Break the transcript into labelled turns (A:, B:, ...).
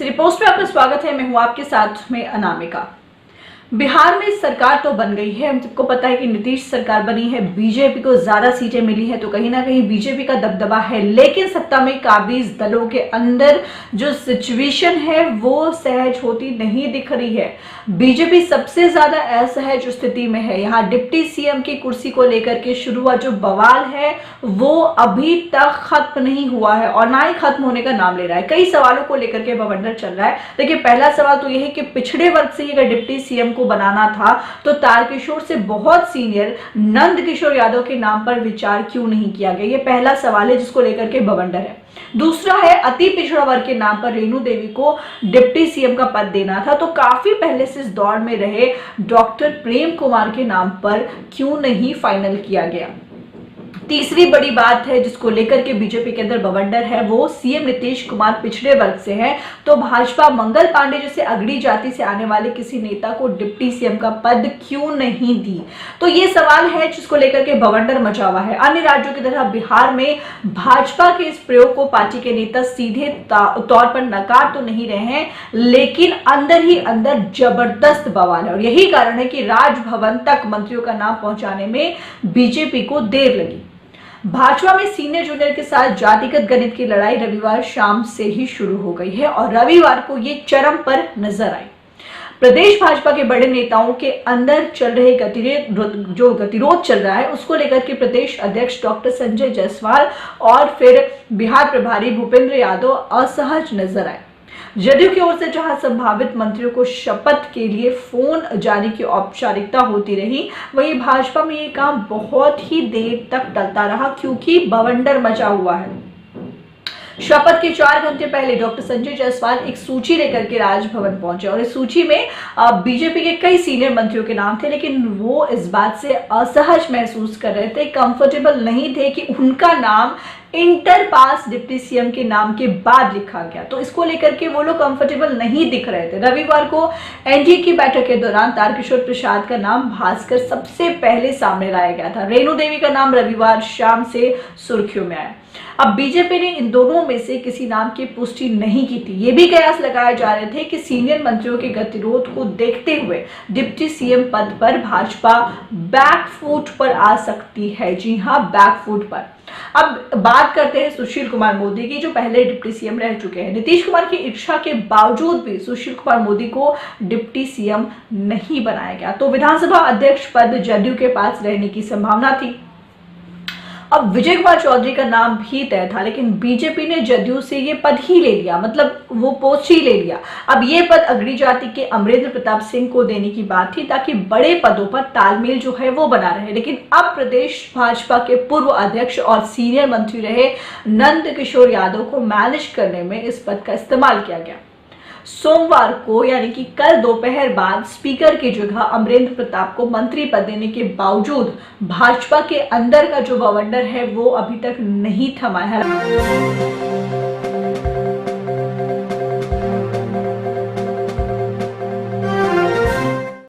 A: Report में आपका स्वागत है। मैं हूं आपके साथ में अनामिका। बिहार में सरकार तो बन गई है। हम सबको पता है कि नीतीश सरकार बनी है, बीजेपी को ज्यादा सीटें मिली है, तो कहीं ना कहीं बीजेपी का दबदबा है। लेकिन सत्ता में काबिज दलों के अंदर जो सिचुएशन है वो सहज होती नहीं दिख रही है। बीजेपी सबसे ज्यादा असहज स्थिति में है। यहाँ डिप्टी सीएम की कुर्सी को लेकर के शुरू हुआ जो बवाल है वो अभी तक खत्म नहीं हुआ है और ना ही खत्म होने का नाम ले रहा है। कई सवालों को लेकर के बवंडर चल रहा है। देखिए, पहला सवाल तो यह है कि पिछड़े वर्ग से अगर डिप्टी सीएम को बनाना था तो तारकिशोर से बहुत सीनियर नंद किशोर यादव के नाम पर विचार क्यों नहीं किया गया। ये पहला सवाल है जिसको लेकर के बवंडर है। दूसरा है, अति पिछड़ा वर्ग के नाम पर रेणु देवी को डिप्टी सीएम का पद देना था, तो काफी पहले से इस दौर में रहे डॉक्टर प्रेम कुमार के नाम पर क्यों नहीं फाइनल किया गया। तीसरी बड़ी बात है जिसको लेकर के बीजेपी के अंदर बवंडर है, वो सीएम नीतीश कुमार पिछड़े वर्ग से है, तो भाजपा मंगल पांडे जैसे अगड़ी जाति से आने वाले किसी नेता को डिप्टी सीएम का पद क्यों नहीं दी। तो ये सवाल है जिसको लेकर के बवंडर मचा हुआ है। अन्य राज्यों की तरह बिहार में भाजपा के इस प्रयोग को पार्टी के नेता सीधे तौर पर नकार तो नहीं रहे हैं, लेकिन अंदर ही अंदर जबरदस्त बवाल है और यही कारण है कि राजभवन तक मंत्रियों का नाम पहुंचाने में बीजेपी को देर लगी। भाजपा में सीनियर जूनियर के साथ जातिगत गणित की लड़ाई रविवार शाम से ही शुरू हो गई है और रविवार को ये चरम पर नजर आई। प्रदेश भाजपा के बड़े नेताओं के अंदर चल रहे गतिरोध चल रहा है, उसको लेकर के प्रदेश अध्यक्ष डॉक्टर संजय जायसवाल और फिर बिहार प्रभारी भूपेंद्र यादव असहज नजर आए। जदयू की ओर से जहां संभावित मंत्रियों को शपथ के लिए फोन जारी की औपचारिकता होती रही, वहीं भाजपा में ये काम बहुत ही देर तक टलता रहा क्योंकि बवंडर मचा हुआ है। शपथ के 4 घंटे पहले डॉक्टर संजय जायसवाल एक सूची लेकर के राजभवन पहुंचे और इस सूची में बीजेपी के कई सीनियर मंत्रियों के नाम थे, लेकिन वो इस बात से असहज महसूस कर रहे थे, कंफर्टेबल नहीं थे कि उनका नाम इंटर पास डिप्टी सीएम के नाम के बाद लिखा गया। तो इसको लेकर के वो लोग कंफर्टेबल नहीं दिख रहे थे। रविवार को एनडीए की बैठक के दौरान तारकिशोर प्रसाद का नाम भास्कर सबसे पहले सामने लाया गया था। रेणु देवी का नाम रविवार शाम से सुर्खियों में आया। अब बीजेपी ने इन दोनों में से किसी नाम की पुष्टि नहीं की थी। ये भी कयास लगाए जा रहे थे कि सीनियर मंत्रियों के गतिरोध को देखते हुए डिप्टी सीएम पद पर भाजपा बैकफुट पर आ सकती है। जी हां, बैकफुट पर। अब बात करते हैं सुशील कुमार मोदी की, जो पहले डिप्टी सीएम रह चुके हैं। नीतीश कुमार की इच्छा के बावजूद भी सुशील कुमार मोदी को डिप्टी सीएम नहीं बनाया गया, तो विधानसभा अध्यक्ष पद जदयू के पास रहने की संभावना थी। अब विजय कुमार चौधरी का नाम भी तय था, लेकिन बीजेपी ने जदयू से ये पद ही ले लिया, मतलब वो पोस्ट ही ले लिया। अब ये पद अगड़ी जाति के अमरेंद्र प्रताप सिंह को देने की बात थी ताकि बड़े पदों पर तालमेल जो है वो बना रहे। लेकिन अब प्रदेश भाजपा के पूर्व अध्यक्ष और सीनियर मंत्री रहे नंद किशोर यादव को मैनेज करने में इस पद का इस्तेमाल किया गया। सोमवार को यानी कि कल दोपहर बाद स्पीकर की जगह अमरेंद्र प्रताप को मंत्री पद देने के बावजूद भाजपा के अंदर का जो बवंडर है वो अभी तक नहीं थमा है।